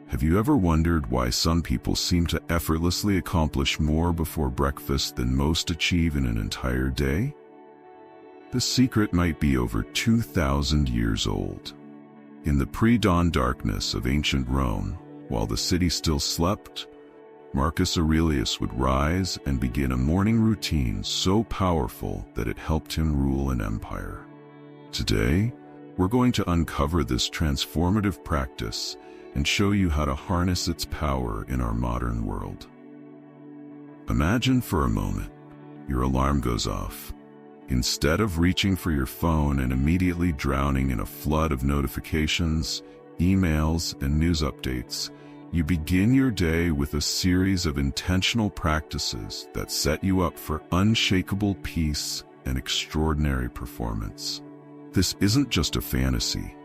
Have you ever wondered why some people seem to effortlessly accomplish more before breakfast than most achieve in an entire day? The secret might be over 2,000 years old. In the pre-dawn darkness of ancient Rome, while the city still slept, Marcus Aurelius would rise and begin a morning routine so powerful that it helped him rule an empire. Today, we're going to uncover this transformative practice and show you how to harness its power in our modern world. Imagine for a moment, your alarm goes off. Instead of reaching for your phone and immediately drowning in a flood of notifications, emails, and news updates, you begin your day with a series of intentional practices that set you up for unshakable peace and extraordinary performance. This isn't just a fantasy.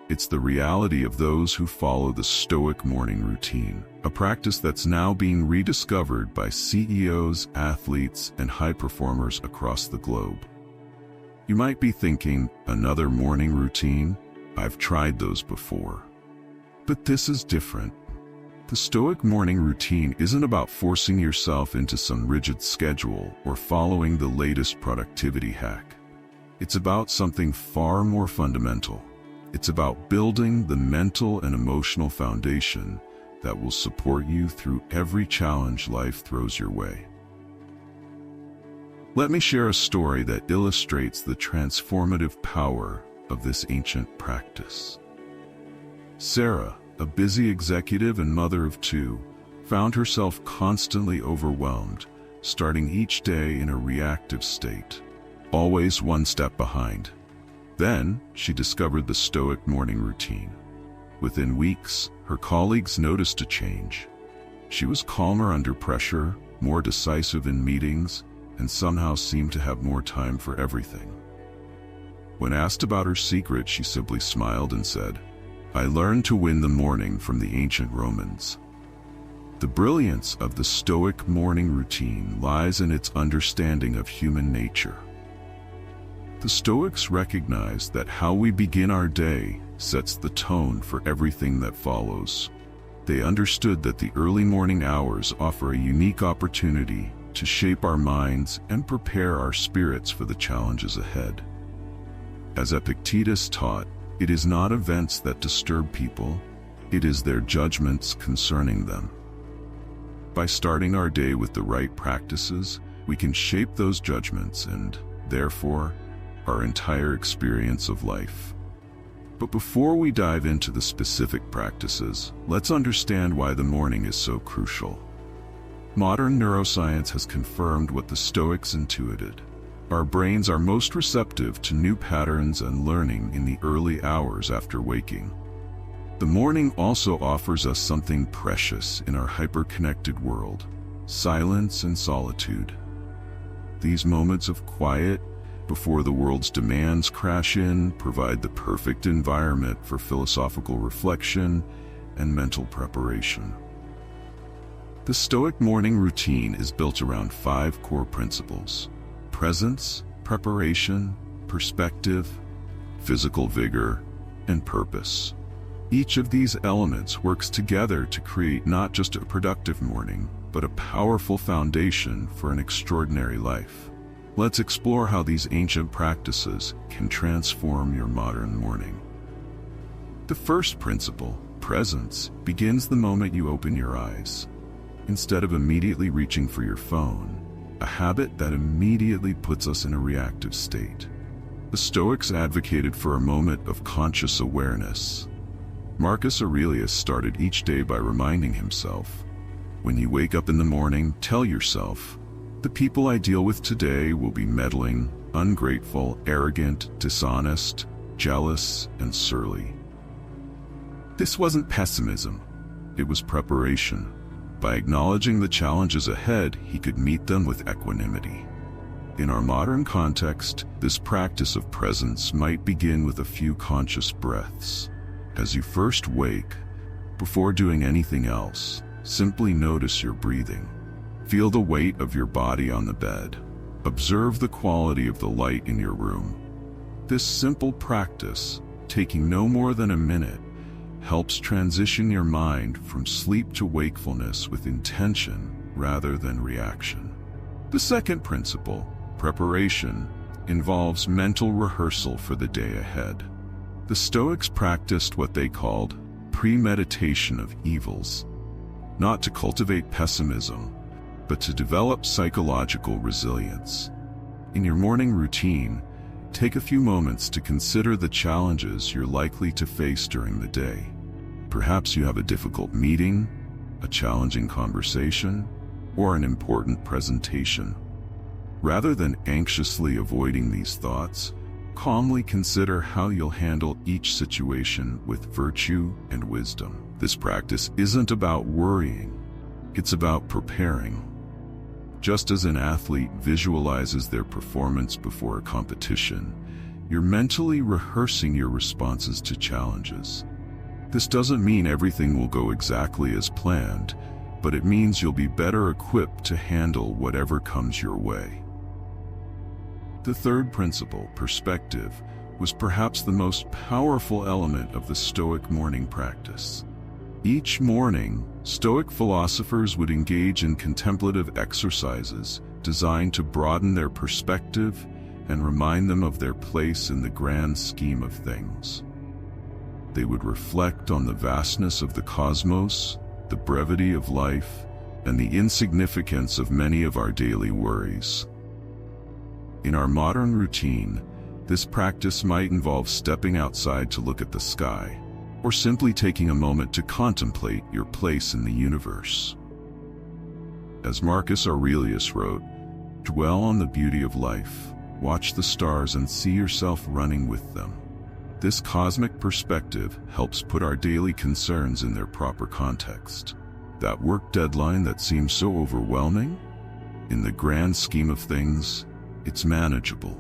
It's the reality of those who follow the Stoic morning routine, a practice that's now being rediscovered by CEOs, athletes, and high performers across the globe. You might be thinking, another morning routine? I've tried those before. But this is different. The Stoic morning routine isn't about forcing yourself into some rigid schedule or following the latest productivity hack. It's about something far more fundamental. It's about building the mental and emotional foundation that will support you through every challenge life throws your way. Let me share a story that illustrates the transformative power of this ancient practice. Sarah, a busy executive and mother of two, found herself constantly overwhelmed, starting each day in a reactive state, always one step behind. Then, she discovered the Stoic morning routine. Within weeks, her colleagues noticed a change. She was calmer under pressure, more decisive in meetings, and somehow seemed to have more time for everything. When asked about her secret, she simply smiled and said, "I learned to win the morning from the ancient Romans." The brilliance of the Stoic morning routine lies in its understanding of human nature. The Stoics recognized that how we begin our day sets the tone for everything that follows. They understood that the early morning hours offer a unique opportunity to shape our minds and prepare our spirits for the challenges ahead. As Epictetus taught, it is not events that disturb people, it is their judgments concerning them. By starting our day with the right practices, we can shape those judgments and, therefore, our entire experience of life. But before we dive into the specific practices, let's understand why the morning is so crucial. Modern neuroscience has confirmed what the Stoics intuited. Our brains are most receptive to new patterns and learning in the early hours after waking. The morning also offers us something precious in our hyper-connected world: silence and solitude. These moments of quiet, before the world's demands crash in, provide the perfect environment for philosophical reflection and mental preparation. The Stoic morning routine is built around 5 core principles: presence, preparation, perspective, physical vigor, and purpose. Each of these elements works together to create not just a productive morning, but a powerful foundation for an extraordinary life. Let's explore how these ancient practices can transform your modern morning. The first principle, presence, begins the moment you open your eyes. Instead of immediately reaching for your phone, a habit that immediately puts us in a reactive state. The Stoics advocated for a moment of conscious awareness. Marcus Aurelius started each day by reminding himself, "When you wake up in the morning, tell yourself, the people I deal with today will be meddling, ungrateful, arrogant, dishonest, jealous, and surly." This wasn't pessimism, it was preparation. By acknowledging the challenges ahead, he could meet them with equanimity. In our modern context, this practice of presence might begin with a few conscious breaths. As you first wake, before doing anything else, simply notice your breathing. Feel the weight of your body on the bed. Observe the quality of the light in your room. This simple practice, taking no more than a minute, helps transition your mind from sleep to wakefulness with intention rather than reaction. The second principle, preparation, involves mental rehearsal for the day ahead. The Stoics practiced what they called premeditation of evils, not to cultivate pessimism, but to develop psychological resilience. In your morning routine, take a few moments to consider the challenges you're likely to face during the day. Perhaps you have a difficult meeting, a challenging conversation, or an important presentation. Rather than anxiously avoiding these thoughts, calmly consider how you'll handle each situation with virtue and wisdom. This practice isn't about worrying, it's about preparing. Just as an athlete visualizes their performance before a competition, you're mentally rehearsing your responses to challenges. This doesn't mean everything will go exactly as planned, but it means you'll be better equipped to handle whatever comes your way. The third principle, perspective, was perhaps the most powerful element of the Stoic morning practice. Each morning, Stoic philosophers would engage in contemplative exercises designed to broaden their perspective and remind them of their place in the grand scheme of things. They would reflect on the vastness of the cosmos, the brevity of life, and the insignificance of many of our daily worries. In our modern routine, this practice might involve stepping outside to look at the sky, or simply taking a moment to contemplate your place in the universe. As Marcus Aurelius wrote, "Dwell on the beauty of life, watch the stars and see yourself running with them." This cosmic perspective helps put our daily concerns in their proper context. That work deadline that seems so overwhelming? In the grand scheme of things, it's manageable.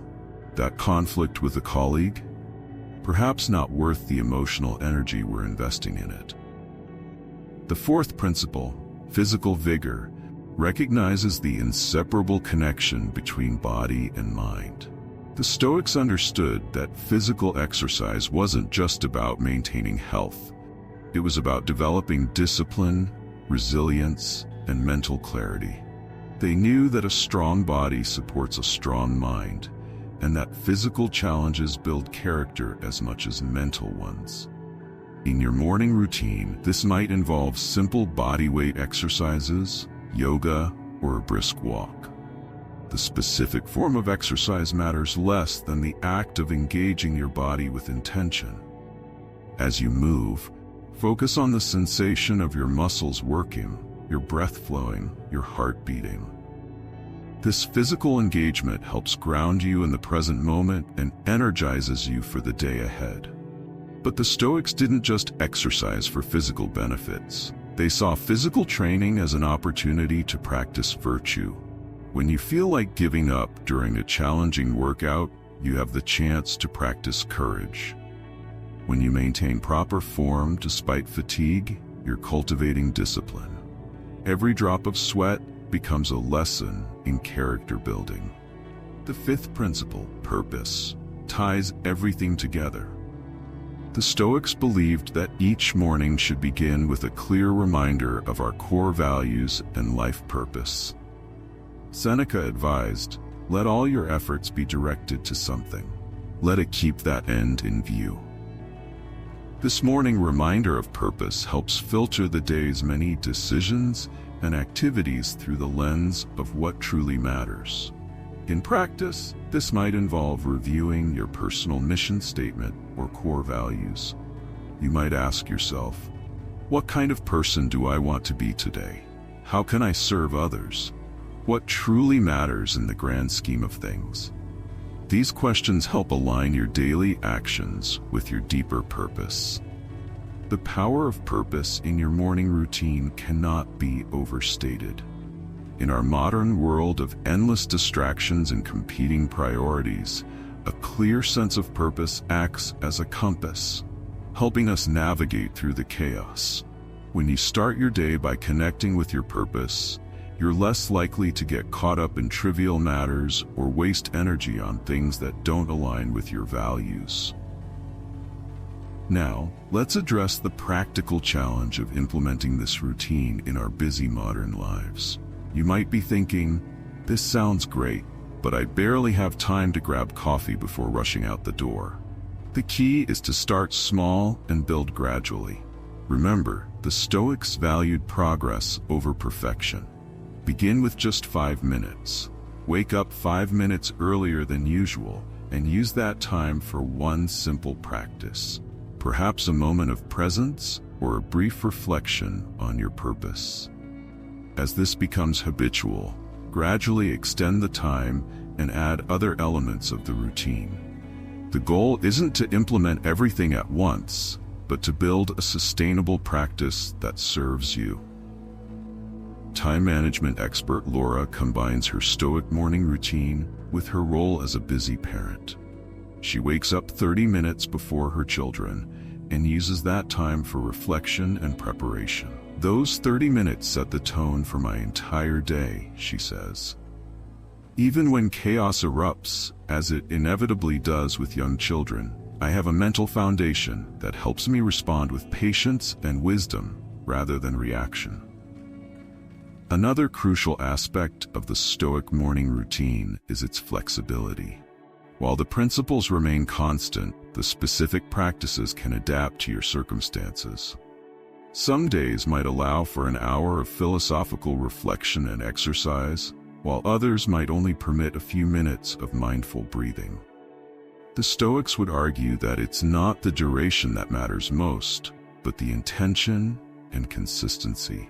That conflict with a colleague? Perhaps not worth the emotional energy we're investing in it. The fourth principle, physical vigor, recognizes the inseparable connection between body and mind. The Stoics understood that physical exercise wasn't just about maintaining health. It was about developing discipline, resilience, and mental clarity. They knew that a strong body supports a strong mind, and that physical challenges build character as much as mental ones. In your morning routine, this might involve simple body weight exercises, yoga, or a brisk walk. The specific form of exercise matters less than the act of engaging your body with intention. As you move, focus on the sensation of your muscles working, your breath flowing, your heart beating. This physical engagement helps ground you in the present moment and energizes you for the day ahead. But the Stoics didn't just exercise for physical benefits. They saw physical training as an opportunity to practice virtue. When you feel like giving up during a challenging workout, you have the chance to practice courage. When you maintain proper form despite fatigue, you're cultivating discipline. Every drop of sweat becomes a lesson in character building. The fifth principle, purpose, ties everything together. The Stoics believed that each morning should begin with a clear reminder of our core values and life purpose. Seneca advised, "Let all your efforts be directed to something. Let it keep that end in view." This morning reminder of purpose helps filter the day's many decisions and activities through the lens of what truly matters. In practice, this might involve reviewing your personal mission statement or core values. You might ask yourself, what kind of person do I want to be today? How can I serve others? What truly matters in the grand scheme of things? These questions help align your daily actions with your deeper purpose. The power of purpose in your morning routine cannot be overstated. In our modern world of endless distractions and competing priorities, a clear sense of purpose acts as a compass, helping us navigate through the chaos. When you start your day by connecting with your purpose, you're less likely to get caught up in trivial matters or waste energy on things that don't align with your values. Now, let's address the practical challenge of implementing this routine in our busy modern lives. You might be thinking, this sounds great, but I barely have time to grab coffee before rushing out the door. The key is to start small and build gradually. Remember, the Stoics valued progress over perfection. Begin with just 5 minutes. Wake up 5 minutes earlier than usual and use that time for one simple practice. Perhaps a moment of presence or a brief reflection on your purpose. As this becomes habitual, gradually extend the time and add other elements of the routine. The goal isn't to implement everything at once, but to build a sustainable practice that serves you. Time management expert Laura combines her Stoic morning routine with her role as a busy parent. She wakes up 30 minutes before her children and uses that time for reflection and preparation. Those 30 minutes set the tone for my entire day, she says. Even when chaos erupts, as it inevitably does with young children, I have a mental foundation that helps me respond with patience and wisdom rather than reaction. Another crucial aspect of the Stoic morning routine is its flexibility. While the principles remain constant, the specific practices can adapt to your circumstances. Some days might allow for an hour of philosophical reflection and exercise, while others might only permit a few minutes of mindful breathing. The Stoics would argue that it's not the duration that matters most, but the intention and consistency.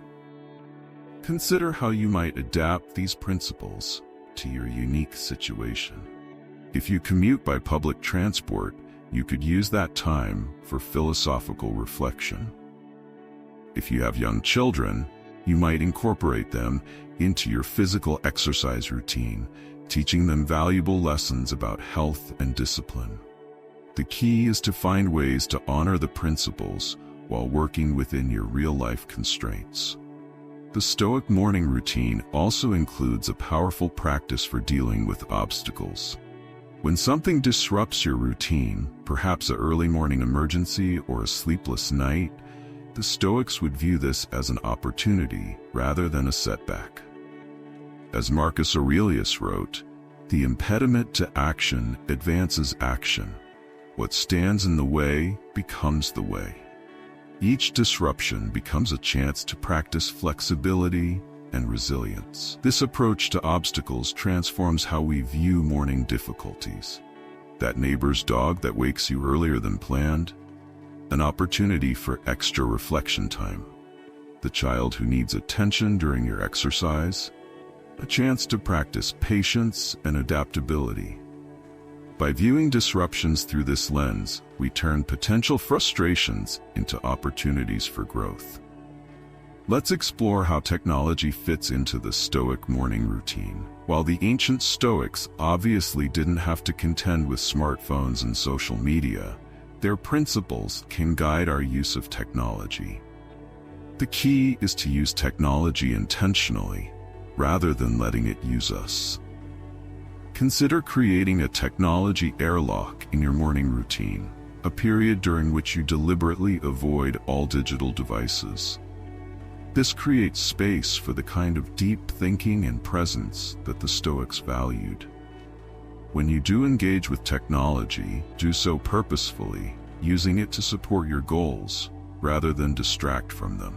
Consider how you might adapt these principles to your unique situation. If you commute by public transport, you could use that time for philosophical reflection. If you have young children, you might incorporate them into your physical exercise routine, teaching them valuable lessons about health and discipline. The key is to find ways to honor the principles while working within your real-life constraints. The Stoic morning routine also includes a powerful practice for dealing with obstacles. When something disrupts your routine, perhaps an early morning emergency or a sleepless night, the Stoics would view this as an opportunity rather than a setback. As Marcus Aurelius wrote, "The impediment to action advances action. What stands in the way becomes the way." Each disruption becomes a chance to practice flexibility and resilience. This approach to obstacles transforms how we view morning difficulties. That neighbor's dog that wakes you earlier than planned? An opportunity for extra reflection time. The child who needs attention during your exercise? A chance to practice patience and adaptability. By viewing disruptions through this lens, we turn potential frustrations into opportunities for growth. Let's explore how technology fits into the Stoic morning routine. While the ancient Stoics obviously didn't have to contend with smartphones and social media, their principles can guide our use of technology. The key is to use technology intentionally, rather than letting it use us. Consider creating a technology airlock in your morning routine, a period during which you deliberately avoid all digital devices. This creates space for the kind of deep thinking and presence that the Stoics valued. When you do engage with technology, do so purposefully, using it to support your goals, rather than distract from them.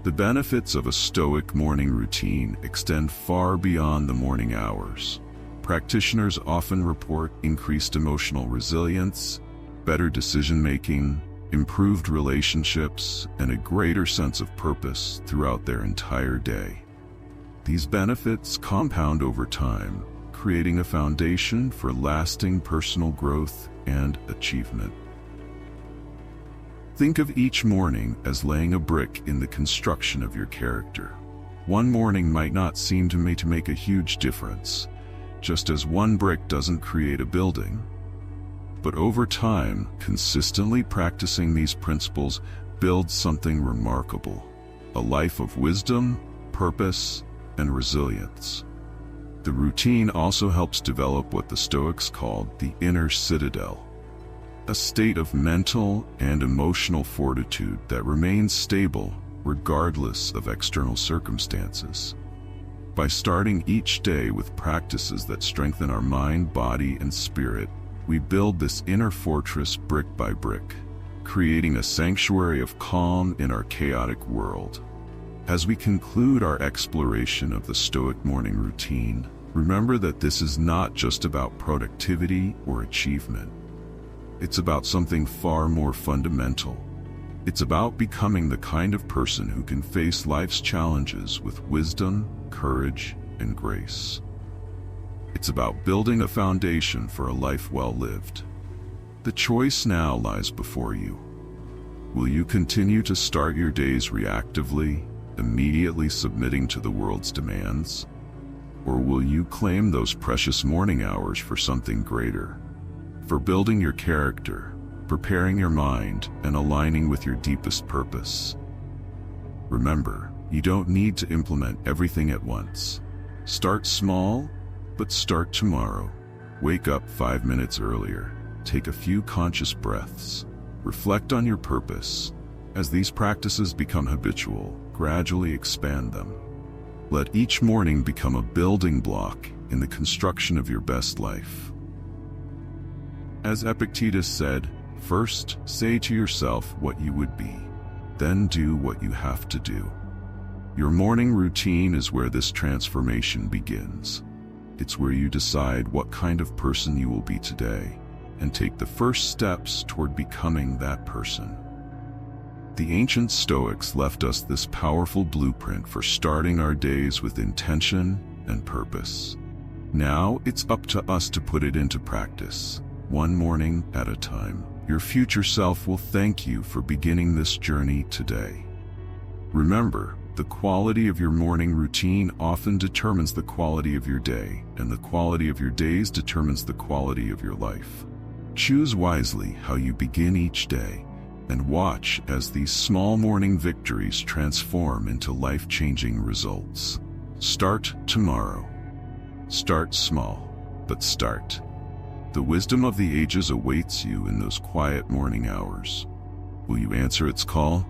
The benefits of a Stoic morning routine extend far beyond the morning hours. Practitioners often report increased emotional resilience, better decision-making, improved relationships, and a greater sense of purpose throughout their entire day. These benefits compound over time, creating a foundation for lasting personal growth and achievement. Think of each morning as laying a brick in the construction of your character. One morning might not seem to me to make a huge difference, just as one brick doesn't create a building. But over time, consistently practicing these principles builds something remarkable, a life of wisdom, purpose, and resilience. The routine also helps develop what the Stoics called the inner citadel. a state of mental and emotional fortitude that remains stable regardless of external circumstances. By starting each day with practices that strengthen our mind, body, and spirit, we build this inner fortress brick by brick, creating a sanctuary of calm in our chaotic world. As we conclude our exploration of the Stoic morning routine, remember that this is not just about productivity or achievement. It's about something far more fundamental. It's about becoming the kind of person who can face life's challenges with wisdom, courage, and grace. It's about building a foundation for a life well lived. The choice now lies before you. Will you continue to start your days reactively, immediately submitting to the world's demands? Or will you claim those precious morning hours for something greater? For building your character, preparing your mind, and aligning with your deepest purpose. Remember, you don't need to implement everything at once. Start small, but start tomorrow. Wake up 5 minutes earlier. Take a few conscious breaths. Reflect on your purpose. As these practices become habitual, gradually expand them. Let each morning become a building block in the construction of your best life. As Epictetus said, first say to yourself what you would be, then do what you have to do. Your morning routine is where this transformation begins. It's where you decide what kind of person you will be today, and take the first steps toward becoming that person. The ancient Stoics left us this powerful blueprint for starting our days with intention and purpose. Now it's up to us to put it into practice, one morning at a time. Your future self will thank you for beginning this journey today. Remember, the quality of your morning routine often determines the quality of your day, and the quality of your days determines the quality of your life. Choose wisely how you begin each day, and watch as these small morning victories transform into life-changing results. Start tomorrow. Start small, but start. The wisdom of the ages awaits you in those quiet morning hours. Will you answer its call?